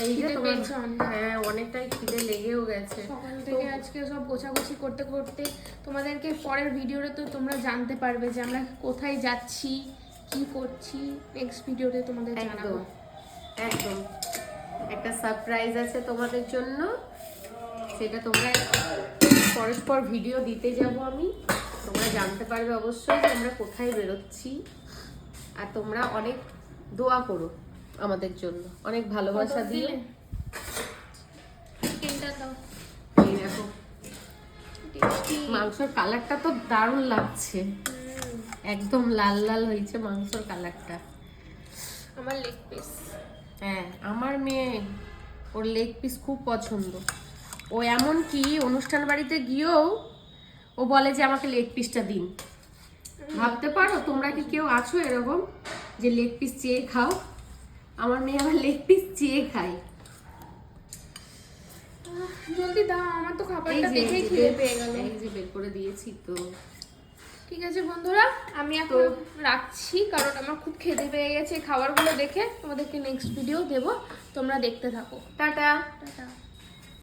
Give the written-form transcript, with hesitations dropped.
এই যে তোমার হ্যাঁ অনেকটাই খিদে লেগেও গেছে সকাল থেকে আজকে সব গোছাগুছি করতে করতে। তোমাদেরকে পরের ভিডিওতে তো তোমরা জানতে পারবে যে আমরা কোথায় যাচ্ছি, কি করছি। নেক্সট ভিডিওতে তোমাদের জানাবো। একদম একটা সারপ্রাইজ আছে তোমাদের জন্য, সেটা তোমরা পরস্পর ভিডিও দিতে যাব আমি, তোমরা জানতে পারবে অবশ্যই যে আমরা কোথায় বেরোচ্ছি। আর তোমরা অনেক দোয়া করো আমাদের জন্য, অনেক ভালোবাসা দিও। এই দেখো মাংসের কালারটা তো দারুণ লাগছে, একদম লাল লাল হয়েছে মাংসের কালারটা। আমার লেগ পিস, হ্যাঁ আমার মেয়ে ওর লেগ পিস খুব পছন্দ। ও এমন কি অনুষ্ঠান বাড়িতে গিয়েও ও বলে যে আমাকে লেগ পিসটা দিন। ভাবতে পারো তোমরা কি কেউ আছো এরকম যে লেগ পিস চেয়ে খাও? আমার মেয়ে আবার লেগ পিস চেয়ে খায়। জলদি দাও, আমার তো খাবারটা দেখেই খিদে পেয়ে গেল। এই যে বের করে দিয়েছি তো। ঠিক আছে বন্ধুরা, আমি এখন রাখছি কারণ আমার খুব খিদে পেয়ে গেছে। খাবারগুলো দেখে তোমাদেরকে নেক্সট ভিডিও দেবো, তোমরা দেখতে থাকো। টাটা। টাটা।